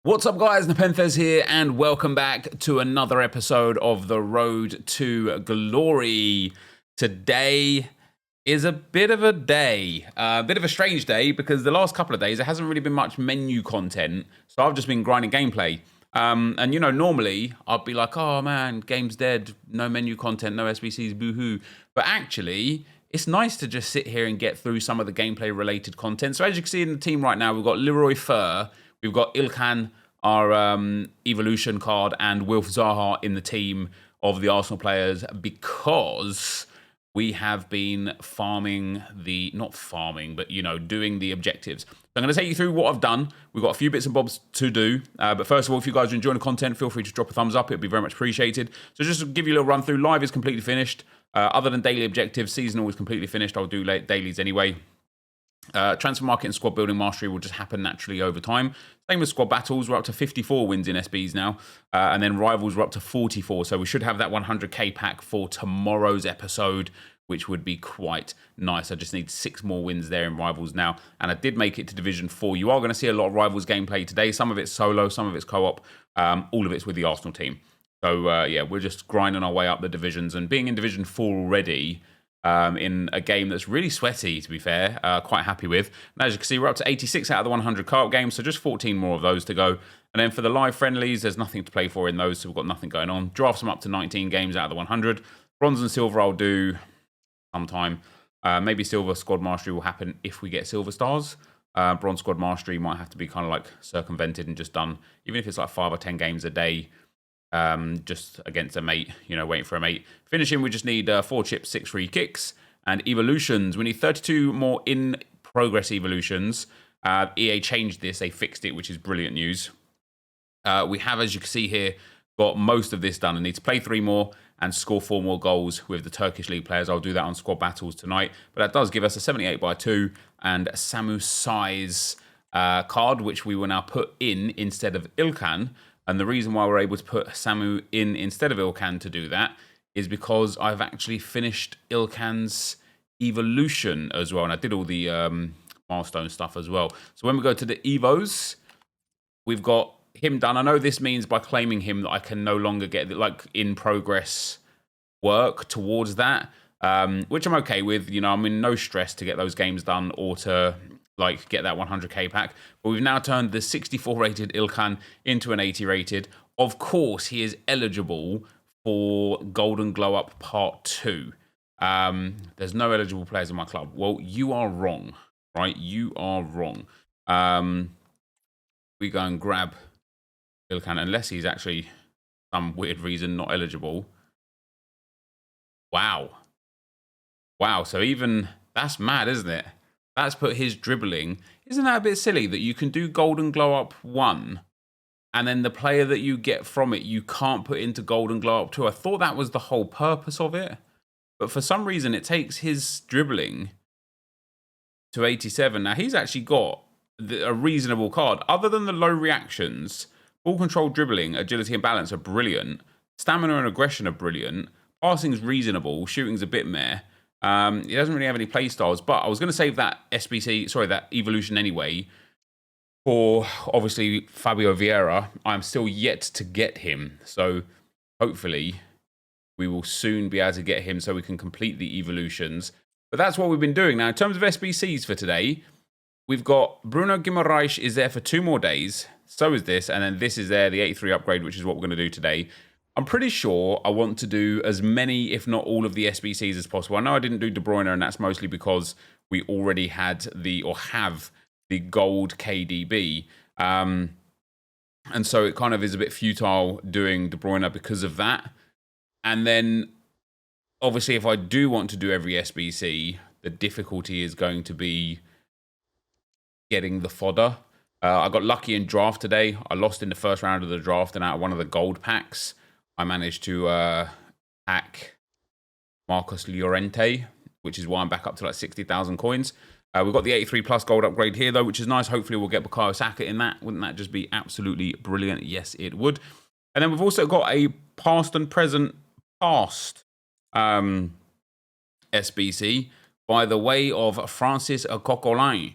What's up, guys? NepentheZ here, and welcome back to another episode of The Road to Glory. Today is a bit of a day, a bit of a strange day, because the last couple of days there hasn't really been much menu content, so I've just been grinding gameplay. And you know, normally I'd be like, oh man, game's dead, no menu content, no SBCs, boo-hoo. But actually, it's nice to just sit here and get through some of the gameplay related content. So as you can see in the team right now, we've got Leroy Fer, we've got Ilkan, our evolution card, and Wilf Zaha in the team of the Arsenal players, because we have been farming not farming, but, you know, doing the objectives. So I'm going to take you through what I've done. We've got a few bits and bobs to do. But first of all, if you guys are enjoying the content, feel free to drop a thumbs up. It would be very much appreciated. So just to give you a little run through, live is completely finished. Other than daily objectives, seasonal is completely finished. I'll do dailies anyway. Transfer market and squad building mastery will just happen naturally over time. Same with squad battles. We're up to 54 wins in SBs now. And then rivals we're up to 44. So we should have that 100k pack for tomorrow's episode, which would be quite nice. I just need 6 more wins there in rivals now. And I did make it to Division 4. You are going to see a lot of rivals gameplay today. Some of it's solo, some of it's co-op. All of it's with the Arsenal team. So yeah, we're just grinding our way up the divisions. And being in Division 4 already, in a game that's really sweaty, to be fair, quite happy with. And as you can see, we're up to 86 out of the 100 co-op games, so just 14 more of those to go. And then for the live friendlies, there's nothing to play for in those, so we've got nothing going on. Drafts, I'm up to 19 games out of the 100. Bronze and silver I'll do sometime. Maybe silver squad mastery will happen if we get silver stars. Bronze squad mastery might have to be kind of like circumvented and just done, even if it's like 5 or 10 games a day. Just against a mate, you know, waiting for a mate. Finishing, we just need 4 chips, 6 free kicks. And evolutions, we need 32 more in-progress evolutions. EA changed this, they fixed it, which is brilliant news. We have, as you can see here, got most of this done. I need to play 3 more and score 4 more goals with the Turkish League players. I'll do that on squad battles tonight. But that does give us a 78/2 and Samu size card, which we will now put in instead of Ilkan. And the reason why we're able to put Samu in instead of Ilkan to do that is because I've actually finished Ilkan's evolution as well. And I did all the milestone stuff as well. So when we go to the Evos, we've got him done. I know this means by claiming him that I can no longer get like in progress work towards that, which I'm okay with. You know, I'm in no stress to get those games done or to like get that 100k pack. But we've now turned the 64 rated Ilkan into an 80 rated. Of course, he is eligible for Golden Glow Up Part 2. There's no eligible players in my club. Well, you are wrong, right? You are wrong. We go and grab Ilkan, unless he's actually some weird reason not eligible. Wow. Wow, so even, that's mad, isn't it? That's put his dribbling. Isn't that a bit silly that you can do Golden Glow Up 1 and then the player that you get from it, you can't put into Golden Glow Up 2? I thought that was the whole purpose of it. But for some reason, it takes his dribbling to 87. Now, he's actually got a reasonable card. Other than the low reactions, ball control, dribbling, agility and balance are brilliant. Stamina and aggression are brilliant. Passing's reasonable. Shooting's a bit meh. He doesn't really have any play styles, but I was going to save that that evolution anyway for obviously Fabio Vieira. I'm still yet to get him, so hopefully we will soon be able to get him so we can complete the evolutions. But that's what we've been doing. Now, in terms of SBCs for today, we've got Bruno Guimaraes is there for 2 more days. So is this, and then this is there, the 83 upgrade, which is what we're going to do today. I'm pretty sure I want to do as many, if not all, of the SBCs as possible. I know I didn't do De Bruyne, and that's mostly because we already had have the gold KDB. And so it kind of is a bit futile doing De Bruyne because of that. And then, obviously, if I do want to do every SBC, the difficulty is going to be getting the fodder. I got lucky in draft today. I lost in the first round of the draft, and out of one of the gold packs, I managed to hack Marcos Llorente, which is why I'm back up to like 60,000 coins. We've got the 83 plus gold upgrade here, though, which is nice. Hopefully, we'll get Bukayo Saka in that. Wouldn't that just be absolutely brilliant? Yes, it would. And then we've also got a past and present past SBC by the way of Francis Coquelin.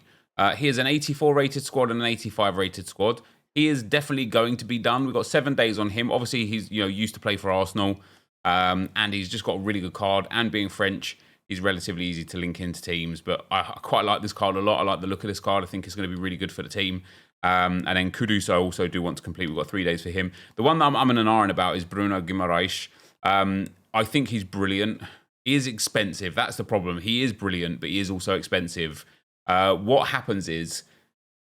He is an 84 rated squad and an 85 rated squad. he is definitely going to be done. We've got 7 days on him. Obviously, he's used to play for Arsenal, and he's just got a really good card. And being French, he's relatively easy to link into teams. But I quite like this card a lot. I like the look of this card. I think it's going to be really good for the team. And then Kudus, I also do want to complete. We've got 3 days for him. The one that I'm in an iron about is Bruno Guimaraes. I think he's brilliant. He is expensive. That's the problem. He is brilliant, but he is also expensive. What happens is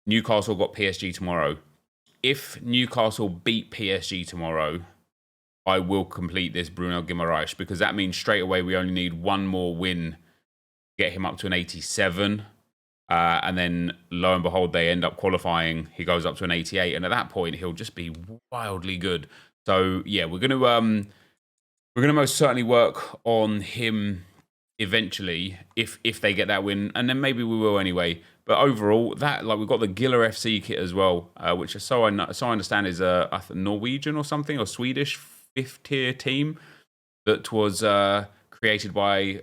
Newcastle got PSG tomorrow. If Newcastle beat PSG tomorrow, I will complete this Bruno Guimaraes, because that means straight away we only need one more win to get him up to an 87. And then lo and behold, they end up qualifying. He goes up to an 88. And at that point, he'll just be wildly good. So yeah, we're going to most certainly work on him eventually if they get that win, and then maybe we will anyway. But overall, we've got the Giller FC kit as well, which is so I understand is a Norwegian or something, or Swedish 5th tier team that was created by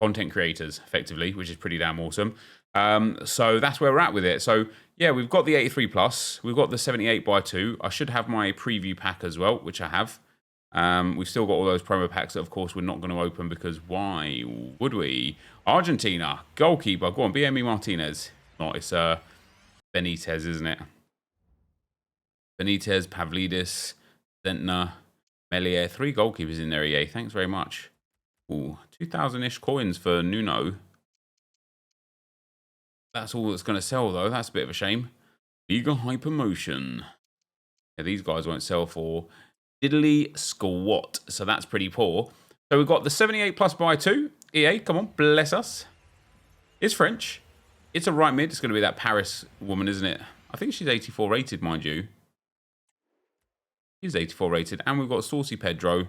content creators effectively, which is pretty damn awesome. So that's where we're at with it. So yeah, we've got the 83 plus, we've got the 78x2. I should have my preview pack as well, which I have. We've still got all those promo packs that, of course, we're not going to open, because why would we? Argentina, goalkeeper. Go on, BME Martinez. Not, it's Benitez, isn't it? Benitez, Pavlidis, Zentner, Melier. 3 goalkeepers in there, EA. Thanks very much. Ooh, 2,000-ish coins for Nuno. That's all that's going to sell, though. That's a bit of a shame. Liga Hypermotion. Yeah, these guys won't sell for diddly squat, so that's pretty poor. So we've got the 78 plus by 2. EA, come on, bless us. It's French. It's a right mid. It's going to be that Paris woman, isn't it? I think she's 84 rated, mind you. She's 84 rated. And we've got Saucy Pedro,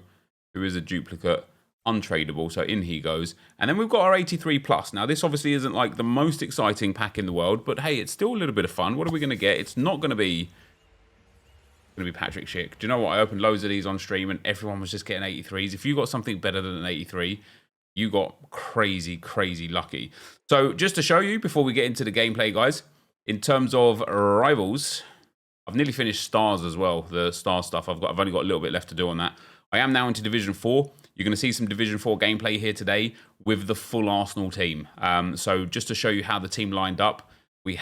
who is a duplicate, untradeable, so in he goes. And then we've got our 83 plus. Now, this obviously isn't like the most exciting pack in the world, but hey, it's still a little bit of fun. What are we going to get? It's not going to be Patrick Schick. Do you know what? I opened loads of these on stream and everyone was just getting 83s. If you got something better than an 83, you got crazy, crazy lucky. So just to show you before we get into the gameplay, guys, in terms of rivals, I've nearly finished stars as well, the star stuff. I've only got a little bit left to do on that. I am now into Division 4. You're going to see some Division 4 gameplay here today with the full Arsenal team. So just to show you how the team lined up, we've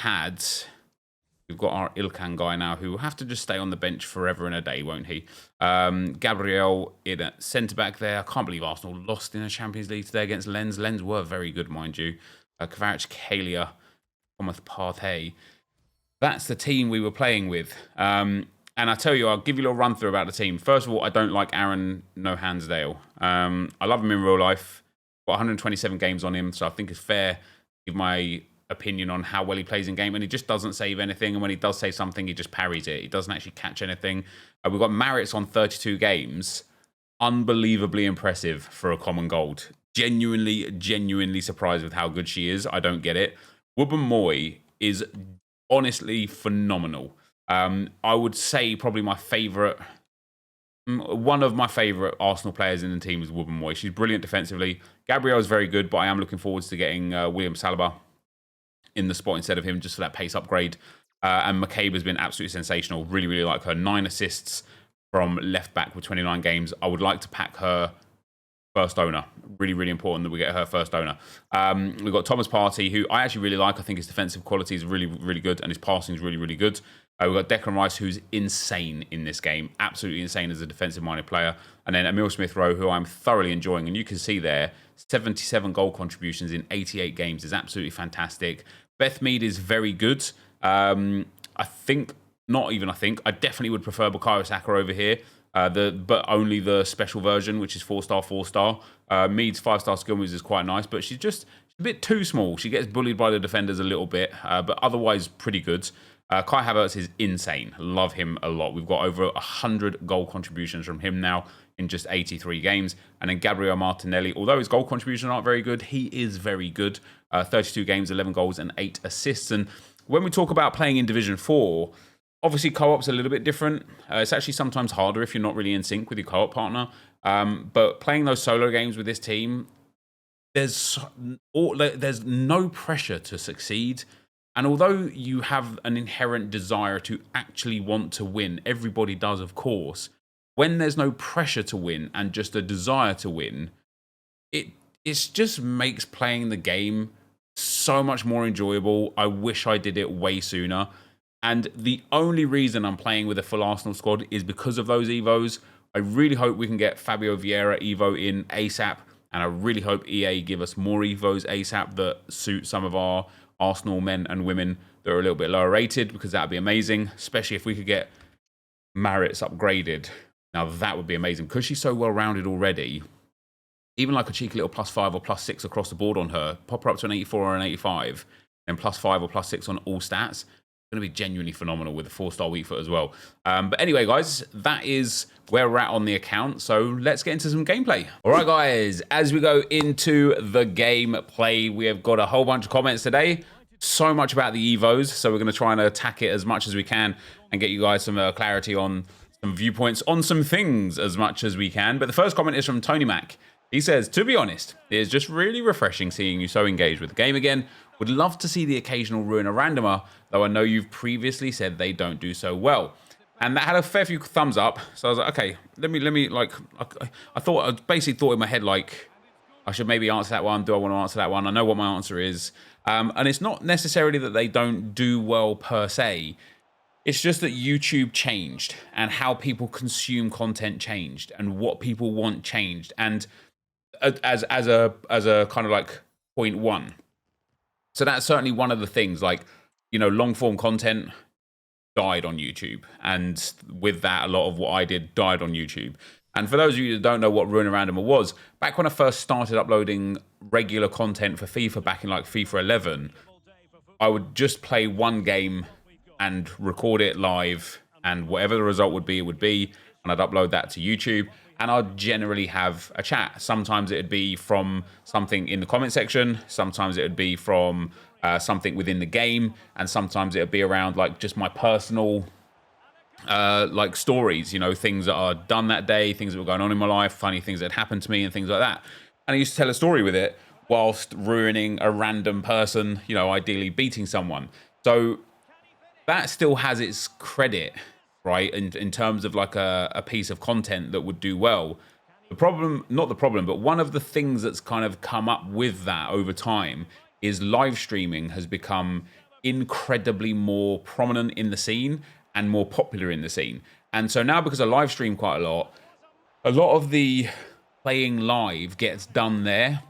got our Ilkan guy now, who will have to just stay on the bench forever and a day, won't he? Gabriel in at centre-back there. I can't believe Arsenal lost in the Champions League today against Lens. Lens were very good, mind you. Kvaratskhelia, Kalia, Thomas Partey. That's the team we were playing with. And I tell you, I'll give you a little run-through about the team. First of all, I don't like Aaron No-Hansdale. I love him in real life. Got 127 games on him, so I think it's fair to give my opinion on how well he plays in game, and he just doesn't save anything, and when he does save something, he just parries it. He doesn't actually catch anything. We've got Maritz on 32 games. Unbelievably impressive for a common gold. Genuinely surprised with how good she is. I don't get it. Wubben Moy is honestly phenomenal. I would say probably one of my favourite Arsenal players in the team is Wubben Moy. She's brilliant defensively. Gabriel's very good, but I am looking forward to getting William Saliba in the spot instead of him, just for that pace upgrade. And McCabe has been absolutely sensational. Really like her. 9 assists from left back with 29 games. I would like to pack her first owner. Really important that we get her first owner. We've got Thomas Partey, who I actually really like. I think his defensive quality is really good, and his passing is really good. We've got Declan Rice, who's insane in this game. Absolutely insane as a defensive-minded player. And then Emil Smith-Rowe, who I'm thoroughly enjoying. And you can see there, 77 goal contributions in 88 games is absolutely fantastic. Beth Mead is very good. I definitely would prefer Bukayo Saka over here, but only the special version, which is 4-star, 4-star. Mead's 5-star skill moves is quite nice, but she's a bit too small. She gets bullied by the defenders a little bit, but otherwise pretty good. Kai Havertz is insane. Love him a lot. We've got over 100 goal contributions from him now in just 83 games. And then Gabriel Martinelli, although his goal contributions aren't very good, he is very good. 32 games, 11 goals and 8 assists. And when we talk about playing in Division 4, obviously co-op's a little bit different. It's actually sometimes harder if you're not really in sync with your co-op partner. But playing those solo games with this team, there's no pressure to succeed. And although you have an inherent desire to actually want to win, everybody does, of course, when there's no pressure to win and just a desire to win, it just makes playing the game so much more enjoyable. I wish I did it way sooner. And the only reason I'm playing with a full Arsenal squad is because of those Evos. I really hope we can get Fabio Vieira Evo in ASAP. And I really hope EA give us more Evos ASAP that suit some of our Arsenal men and women that are a little bit lower rated, because that would be amazing, especially if we could get Maritz upgraded. Now that would be amazing, because she's so well-rounded already. Even like a cheeky little +5 or +6 across the board on her, pop her up to an 84 or an 85, and +5 or +6 on all stats. Going to be genuinely phenomenal with a 4-star weak foot as well. But anyway, guys, that is where we're at on the account. So let's get into some gameplay. All right, guys, as we go into the gameplay, we have got a whole bunch of comments today. So much about the Evos. So we're going to try and attack it as much as we can and get you guys some clarity on some viewpoints on some things as much as we can. But the first comment is from Tony Mac. He says, to be honest, it is just really refreshing seeing you so engaged with the game again. Would love to see the occasional ruin a randomer, though I know you've previously said they don't do so well. And that had a fair few thumbs up. So I was like, okay, let me like, I basically thought in my head, like, I should maybe answer that one. Do I want to answer that one? I know what my answer is. And it's not necessarily that they don't do well per se. It's just that YouTube changed and how people consume content changed and what people want changed. And as a kind of like point one. So that's certainly one of the things, like, you know, long form content died on YouTube. And with that, a lot of what I did died on YouTube. And for those of you that don't know what Ruin a Randomer was, back when I first started uploading regular content for FIFA back in like FIFA 11, I would just play one game and record it live, and whatever the result would be, it would be, and I'd upload that to YouTube. And I'd generally have a chat. Sometimes it'd be from something in the comment section. Sometimes it would be from something within the game. And sometimes it would be around like just my personal like stories, you know, things that are done that day, things that were going on in my life, funny things that happened to me and things like that. And I used to tell a story with it whilst ruining a random person, you know, ideally beating someone. So that still has its credit, right, in terms of like a piece of content that would do well. The problem, not the problem, but one of the things that's kind of come up with that over time is live streaming has become incredibly more prominent in the scene and more popular in the scene. And so now, because I live stream quite a lot of the playing live gets done there.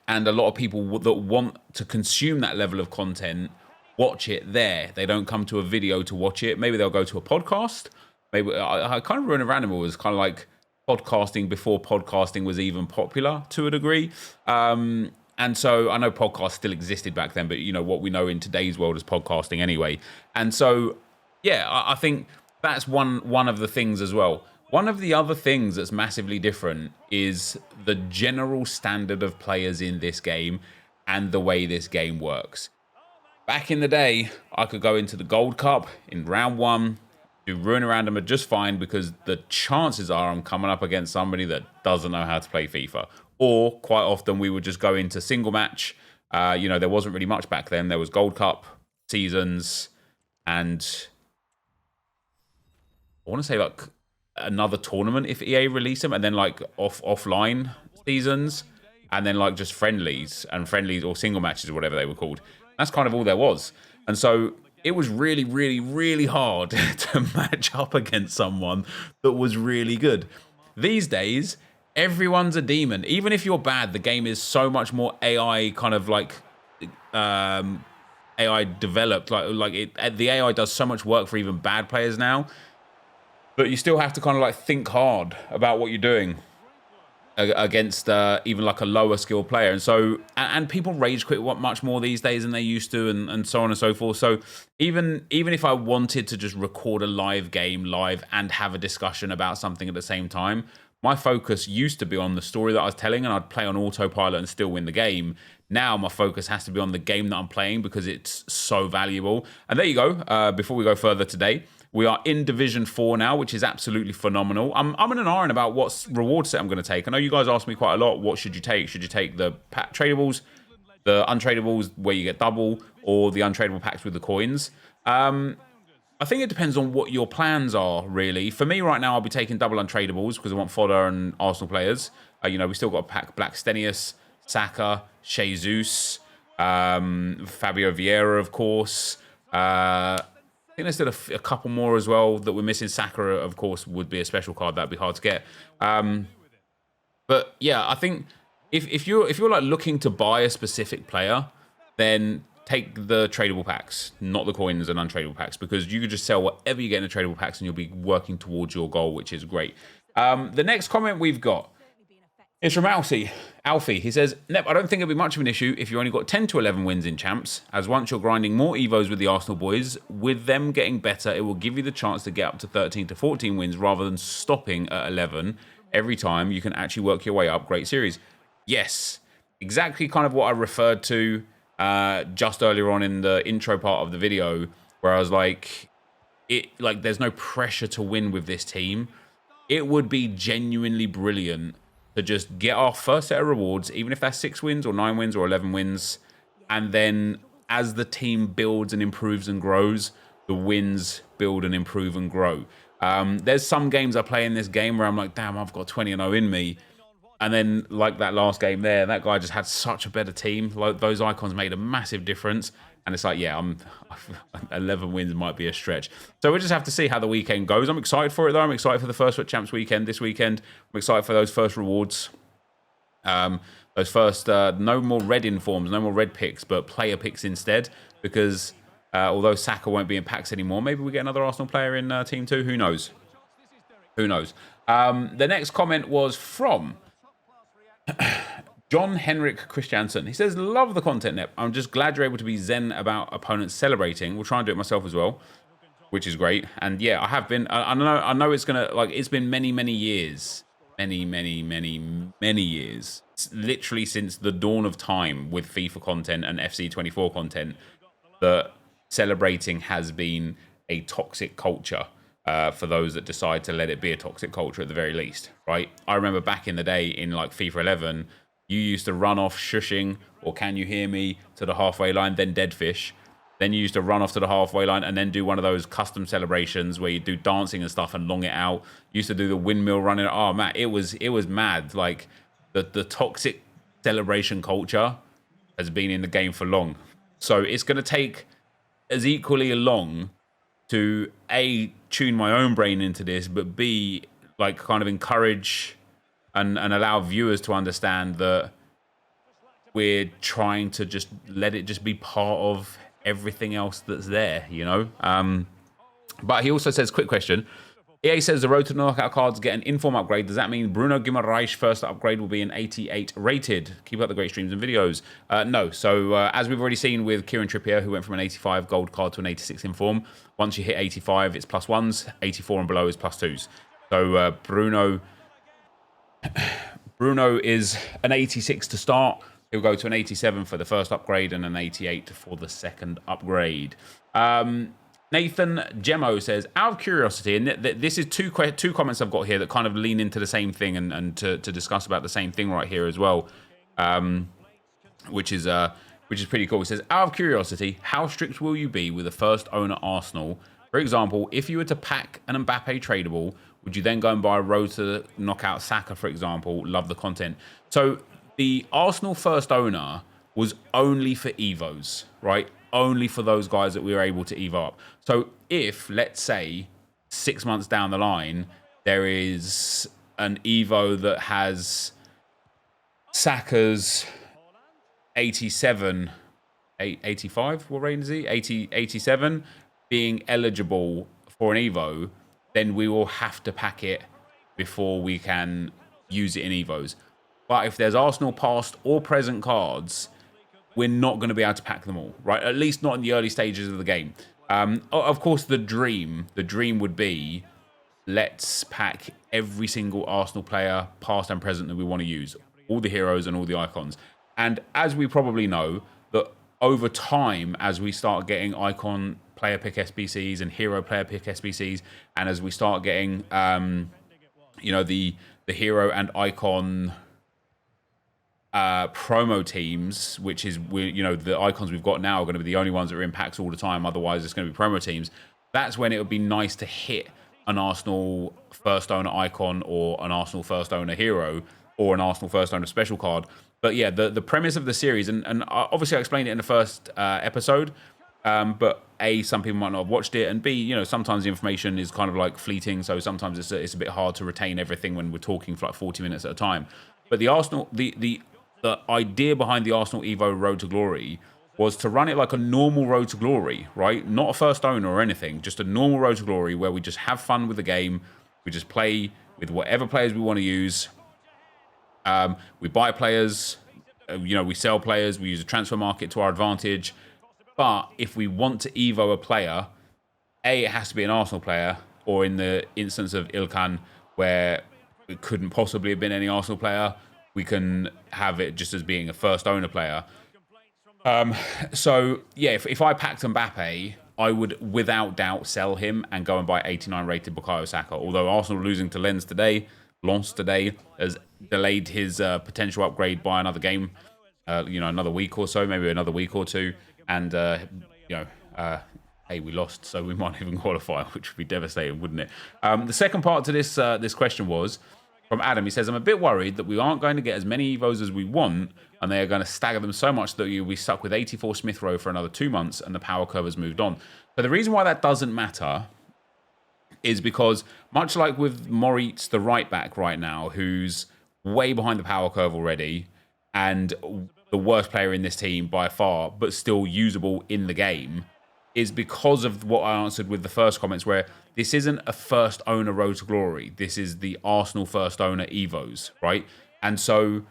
And a lot of people that want to consume that level of content watch it there. They don't come to a video to watch it. Maybe they'll go to a podcast. Maybe I kind of Ruin a Randomer was kind of like podcasting before podcasting was even popular to a degree. And so I know podcasts still existed back then, but you know what we know in today's world is podcasting anyway. And so, yeah, I think that's one of the things as well. One of the other things that's massively different is the general standard of players in this game and the way this game works. Back in the day, I could go into the Gold Cup in round 1, do Ruin a Randomer just fine, because the chances are I'm coming up against somebody that doesn't know how to play FIFA. Or quite often we would just go into single match. You know, there wasn't really much back then. There was Gold Cup seasons and I want to say like another tournament if EA released them, and then like offline seasons, and then like just friendlies or single matches or whatever they were called. That's kind of all there was. And so it was really, really, really hard to match up against someone that was really good. These days, everyone's a demon. Even if you're bad, the game is so much more AI kind of like AI developed. The AI does so much work for even bad players now. But you still have to kind of like think hard about what you're doing against even like a lower skill player. And so, and people rage quit much more these days than they used to, and so on and so forth. So even if I wanted to just record a live game live and have a discussion about something at the same time, my focus used to be on the story that I was telling, and I'd play on autopilot and still win the game. Now my focus has to be on the game that I'm playing because it's so valuable. And there you go. Before we go further today, we are in Division 4 now, which is absolutely phenomenal. I'm in an iron about what reward set I'm going to take. I know you guys asked me quite a lot, what should you take? Should you take the tradables? the untradables where you get double, or the untradable packs with the coins. I think it depends on what your plans are, really. For me right now, I'll be taking double untradables because I want fodder and Arsenal players. You know, we still got to pack Black Stenius, Saka, Jesus, Fabio Vieira, of course. I think there's still a couple more as well that we're missing. Saka, of course, would be a special card. That'd be hard to get. But yeah, I think if you're like looking to buy a specific player, then take the tradable packs, not the coins and untradable packs, because you could just sell whatever you get in the tradable packs and you'll be working towards your goal, which is great. The next comment we've got is from Alfie. He says, Nep, I don't think it'll be much of an issue if you only got 10 to 11 wins in champs, as once you're grinding more Evos with the Arsenal boys, with them getting better, it will give you the chance to get up to 13 to 14 wins rather than stopping at 11 every time. You can actually work your way up. Great series. Yes, exactly kind of what I referred to just earlier on in the intro part of the video, where I was like, there's no pressure to win with this team. It would be genuinely brilliant to just get our first set of rewards, even if that's 6 wins or 9 wins or 11 wins, and then as the team builds and improves and grows, the wins build and improve and grow. There's some games I play in this game where I'm like, damn, I've got 20-0 in me. And then, like that last game there, that guy just had such a better team. Like, those icons made a massive difference. And it's like, yeah, 11 wins might be a stretch. So we'll just have to see how the weekend goes. I'm excited for it, though. I'm excited for the first Foot Champs weekend this weekend. I'm excited for those first rewards. Those first, no more red informs, no more red picks, but player picks instead. Because although Saka won't be in packs anymore, maybe we get another Arsenal player in Team 2. Who knows? Who knows? The next comment was from John Henrik Christiansen. He says, love the content, Nep. I'm just glad you're able to be zen about opponents celebrating. We'll try and do it myself as well, which is great. And yeah, I have been. I know it's going to, like, it's been many years. Many years. It's literally since the dawn of time with FIFA content and FC24 content that celebrating has been a toxic culture. For those that decide to let it be a toxic culture at the very least, right? I remember back in the day in like FIFA 11, you used to run off shushing or can you hear me to the halfway line, then dead fish. Then you used to run off to the halfway line and then do one of those custom celebrations where you do dancing and stuff and long it out. You used to do the windmill running. Oh man, it was mad. Like the toxic celebration culture has been in the game for long. So it's going to take as equally long to A, tune my own brain into this, but B, like kind of encourage and allow viewers to understand that we're trying to just let it just be part of everything else that's there, you know? But he also says, quick question. EA says the road to knockout cards get an inform upgrade. Does that mean Bruno Guimaraes' first upgrade will be an 88 rated? Keep up the great streams and videos. No. So as we've already seen with Kieran Trippier, who went from an 85 gold card to an 86 inform, once you hit 85, it's +1s. 84 and below is +2s. So Bruno is an 86 to start. He'll go to an 87 for the first upgrade and an 88 for the second upgrade. Nathan Gemo says, out of curiosity, and this is two comments I've got here that kind of lean into the same thing and to discuss about the same thing right here as well, which is pretty cool. It says, out of curiosity, how strict will you be with the first owner Arsenal? For example, if you were to pack an Mbappe tradable, would you then go and buy a road to knockout Saka, for example? Love the content. So the Arsenal first owner was only for Evos, right? Only for those guys that we were able to Evo up. So if, let's say, 6 months down the line, there is an Evo that has Saka's 87, 85, what range is he? 87 being eligible for an Evo, then we will have to pack it before we can use it in Evos. But if there's Arsenal past or present cards, we're not going to be able to pack them all, right? At least not in the early stages of the game. Of course, the dream would be, let's pack every single Arsenal player, past and present, that we want to use. All the heroes and all the icons. And as we probably know, that over time, as we start getting icon player pick SBCs and hero player pick SBCs, and as we start getting, you know, the hero and icon promo teams, which is the icons we've got now are going to be the only ones that are in packs all the time. Otherwise, it's going to be promo teams. That's when it would be nice to hit an Arsenal first owner icon or an Arsenal first owner hero or an Arsenal first owner special card. But yeah, the premise of the series, and obviously I explained it in the first episode, but A, some people might not have watched it, and B, sometimes the information is kind of like fleeting, so sometimes it's a bit hard to retain everything when we're talking for like 40 minutes at a time. But the idea behind the Arsenal Evo Road to Glory was to run it like a normal Road to Glory, right? Not a first owner or anything, just a normal Road to Glory where we just have fun with the game. We just play with whatever players we want to use. We buy players, we sell players, we use a transfer market to our advantage. But if we want to Evo a player, A, it has to be an Arsenal player, or in the instance of Ilkan, where it couldn't possibly have been any Arsenal player, we can have it just as being a first owner player. So, yeah, if I packed Mbappe, I would without doubt sell him and go and buy 89 rated Bukayo Saka. Although Arsenal losing to Lens today has delayed his potential upgrade by another game, another week or so, maybe another week or two. And, hey, we lost, so we might even qualify, which would be devastating, wouldn't it? The second part to this question was from Adam. He says, I'm a bit worried that we aren't going to get as many Evos as we want, and they are going to stagger them so much that you'll be stuck with 84 Smith Rowe for another 2 months, and the power curve has moved on. But the reason why that doesn't matter is because, much like with Moritz, the right back right now, who's way behind the power curve already, and the worst player in this team by far, but still usable in the game, is because of what I answered with the first comments, where this isn't a first owner Road to Glory. This is the Arsenal first owner Evos, right? And so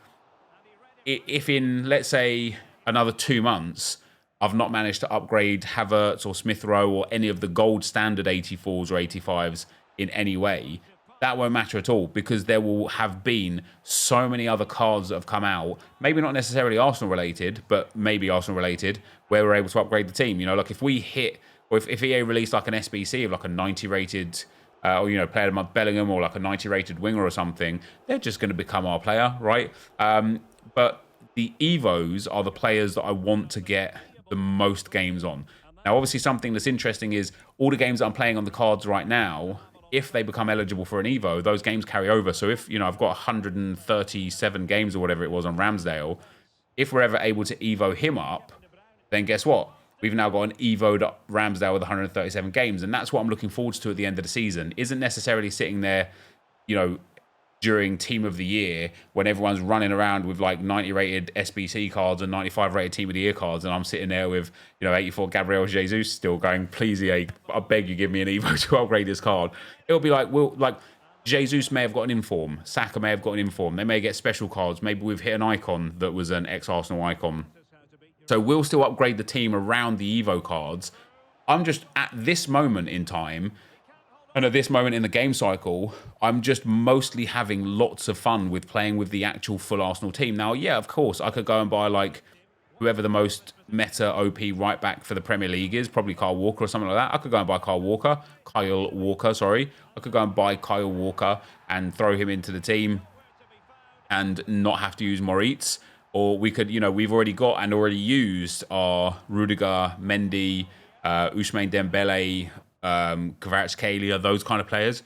if in, let's say, another 2 months, I've not managed to upgrade Havertz or Smith Rowe or any of the gold standard 84s or 85s in any way, that won't matter at all, because there will have been so many other cards that have come out, maybe not necessarily Arsenal related, but maybe Arsenal related, where we're able to upgrade the team. Like if we hit, or if EA released like an SBC of like a 90 rated, or player like Bellingham or like a 90 rated winger or something, they're just going to become our player, right? But the Evos are the players that I want to get the most games on. Now, obviously, something that's interesting is all the games that I'm playing on the cards right now, if they become eligible for an Evo, those games carry over. So if, I've got 137 games or whatever it was on Ramsdale, if we're ever able to Evo him up, then guess what? We've now got an Evo'd Ramsdale with 137 games. And that's what I'm looking forward to at the end of the season. Isn't necessarily sitting there, during Team of the Year when everyone's running around with like 90 rated SBC cards and 95 rated Team of the Year cards, and I'm sitting there with 84 Gabriel Jesus still going, please EA, I beg you give me an Evo to upgrade this card. It'll be like Jesus may have got an inform, Saka may have got an inform, they may get special cards, maybe we've hit an icon that was an ex-Arsenal icon, so we'll still upgrade the team around the Evo cards. I'm just at this moment in time, and at this moment in the game cycle, I'm just mostly having lots of fun with playing with the actual full Arsenal team. Now, yeah, of course, I could go and buy like whoever the most meta OP right back for the Premier League is, probably Kyle Walker or something like that. I could go and buy Kyle Walker. I could go and buy Kyle Walker and throw him into the team and not have to use Moritz. Or we could, we've already got and already used our Rudiger, Mendy, Ousmane Dembele, Kvaratskhelia, those kind of players.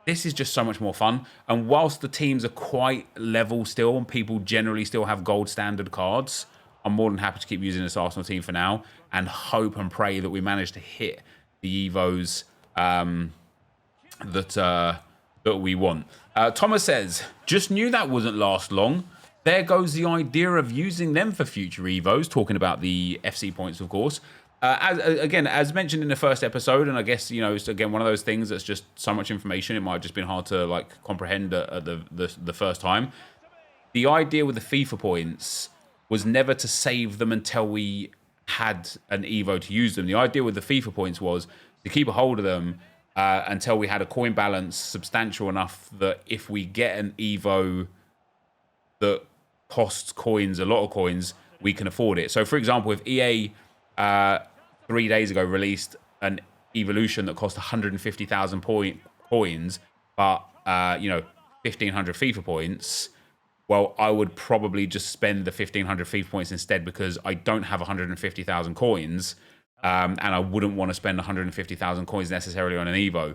This is just so much more fun. And whilst the teams are quite level still and people generally still have gold standard cards, I'm more than happy to keep using this Arsenal team for now and hope and pray that we manage to hit the Evos that we want. Thomas says, just knew that wouldn't last long. There goes the idea of using them for future Evos, talking about the FC points, of course. As mentioned in the first episode, and I guess, it's again one of those things that's just so much information, it might have just been hard to like comprehend at the first time. The idea with the FIFA points was never to save them until we had an Evo to use them. The idea with the FIFA points was to keep a hold of them until we had a coin balance substantial enough that if we get an Evo that costs coins, a lot of coins, we can afford it. So, for example, if EA 3 days ago released an evolution that cost 150,000 coins, but 1,500 FIFA points, well, I would probably just spend the 1,500 FIFA points instead because I don't have 150,000 coins, and I wouldn't want to spend 150,000 coins necessarily on an Evo.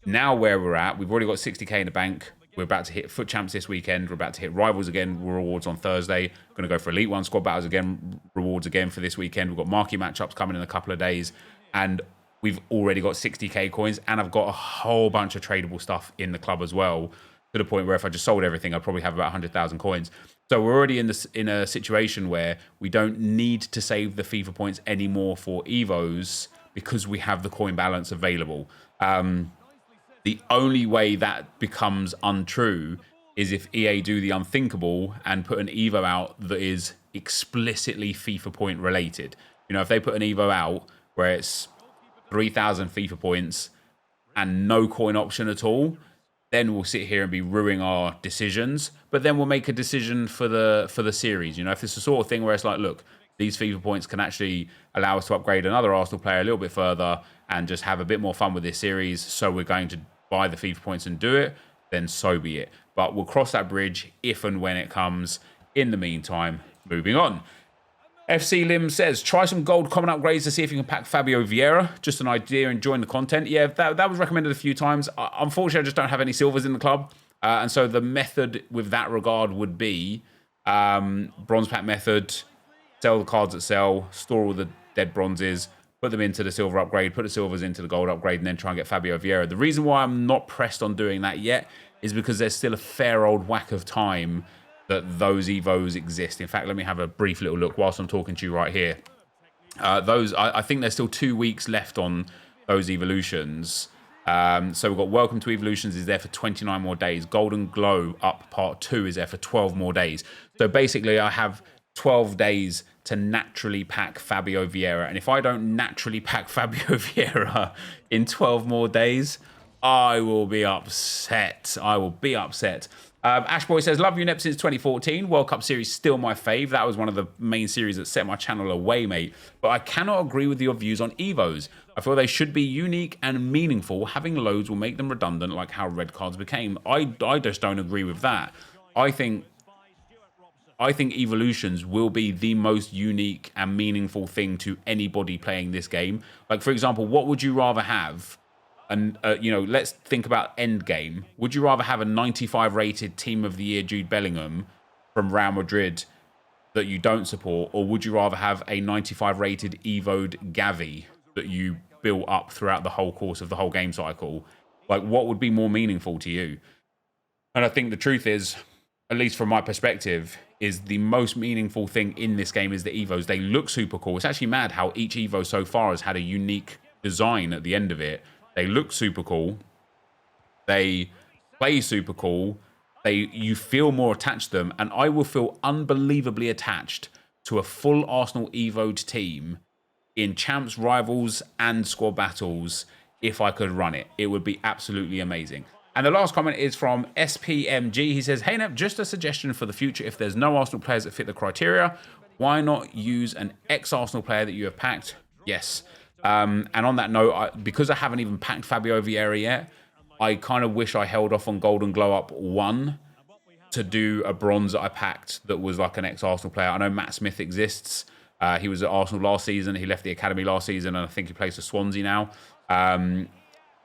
Now where we're at, we've already got 60k in the bank. We're about to hit Foot Champs this weekend. We're about to hit Rivals again, rewards on Thursday. Going to go for Elite 1 squad battles again, rewards again for this weekend. We've got marquee matchups coming in a couple of days. And we've already got 60k coins. And I've got a whole bunch of tradable stuff in the club as well, to the point where if I just sold everything, I'd probably have about 100,000 coins. So we're already in a situation where we don't need to save the FIFA points anymore for Evos because we have the coin balance available. The only way that becomes untrue is if EA do the unthinkable and put an Evo out that is explicitly FIFA point related. You know, if they put an Evo out where it's 3,000 FIFA points and no coin option at all, then we'll sit here and be ruining our decisions. But then we'll make a decision for the series. You know, if it's the sort of thing where it's like, look, these FIFA points can actually allow us to upgrade another Arsenal player a little bit further and just have a bit more fun with this series, so we're going to buy the FIFA points and do it, then so be it. But we'll cross that bridge if and when it comes. In the meantime, moving on. FC Lim says, try some gold common upgrades to see if you can pack Fabio Vieira. Just an idea, enjoying the content. Yeah, that was recommended a few times. Unfortunately, I just don't have any silvers in the club. And so the method with that regard would be bronze pack method, sell the cards that sell, store all the dead bronzes, put them into the silver upgrade, put the silvers into the gold upgrade, and then try and get Fabio Vieira. The reason why I'm not pressed on doing that yet is because there's still a fair old whack of time that those Evos exist. In fact, let me have a brief little look whilst I'm talking to you right here. I think there's still 2 weeks left on those evolutions. So we've got Welcome to Evolutions is there for 29 more days. Golden Glow Up Part 2 is there for 12 more days. So basically, I have 12 days to naturally pack Fabio Vieira. And if I don't naturally pack Fabio Vieira in 12 more days, I will be upset. I will be upset. Ashboy says, love you, Nep, since 2014. World Cup series still my fave. That was one of the main series that set my channel away, mate. But I cannot agree with your views on Evos. I feel they should be unique and meaningful. Having loads will make them redundant, like how red cards became. I just don't agree with that. I think evolutions will be the most unique and meaningful thing to anybody playing this game. Like, for example, what would you rather have? And, you know, let's think about Endgame. Would you rather have a 95 rated Team of the Year Jude Bellingham from Real Madrid that you don't support? Or would you rather have a 95 rated Evo'd Gavi that you built up throughout the whole course of the whole game cycle? Like, what would be more meaningful to you? And I think the truth is, at least from my perspective, is the most meaningful thing in this game is the Evos. They look super cool. It's actually mad how each Evo so far has had a unique design at the end of it. They look super cool. They play super cool. You feel more attached to them. And I will feel unbelievably attached to a full Arsenal Evo'd team in champs, rivals, and squad battles if I could run it. It would be absolutely amazing. And the last comment is from SPMG. He says, hey, Nep, just a suggestion for the future. If there's no Arsenal players that fit the criteria, why not use an ex-Arsenal player that you have packed? Yes. And on that note, because I haven't even packed Fabio Vieira yet, I kind of wish I held off on Golden Glow Up 1 to do a bronze that I packed that was like an ex-Arsenal player. I know Matt Smith exists. He was at Arsenal last season. He left the academy last season, and I think he plays for Swansea now.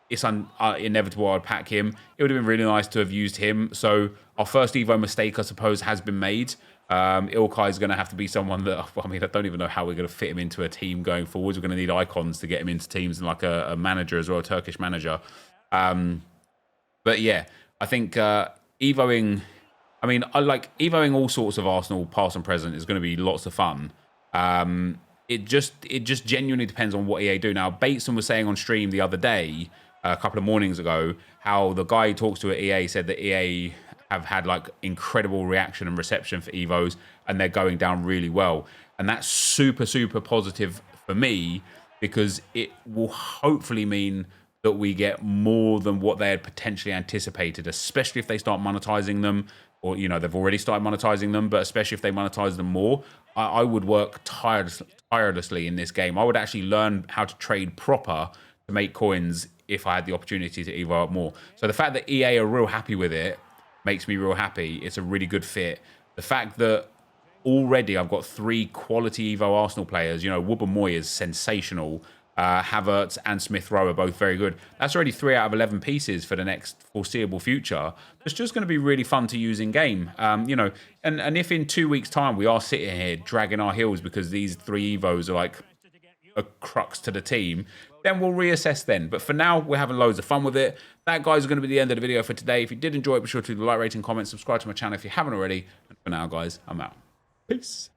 It's inevitable I'd pack him. It would have been really nice to have used him. So our first Evo mistake, I suppose, has been made. Ilkay is going to have to be someone that, I mean, I don't even know how we're going to fit him into a team going forwards. We're going to need icons to get him into teams and like a manager as well, a Turkish manager. But yeah, I think Evoing, I mean, I like Evoing all sorts of Arsenal past and present is going to be lots of fun. It just genuinely depends on what EA do. Now, Bateson was saying on stream the other day, a couple of mornings ago, how the guy he talks to at EA said that EA have had like incredible reaction and reception for Evos, and they're going down really well. And that's super, super positive for me, because it will hopefully mean that we get more than what they had potentially anticipated, especially if they start monetizing them, or, you know, they've already started monetizing them, but especially if they monetize them more. I would work tirelessly in this game. I would actually learn how to trade proper to make coins if I had the opportunity to Evo up more. So the fact that EA are real happy with it makes me real happy. It's a really good fit. The fact that already I've got 3 quality Evo Arsenal players. You know, Wubben-Moy is sensational. Havertz and Smith Rowe are both very good. That's already 3 out of 11 pieces for the next foreseeable future. It's just going to be really fun to use in game. You know, and if in 2 weeks' time we are sitting here dragging our heels because these 3 Evos are like a crux to the team, then we'll reassess then. But for now, we're having loads of fun with it. That, guys, is going to be the end of the video for today. If you did enjoy it, be sure to like, rate, and comment. Subscribe to my channel if you haven't already. And for now, guys, I'm out. Peace.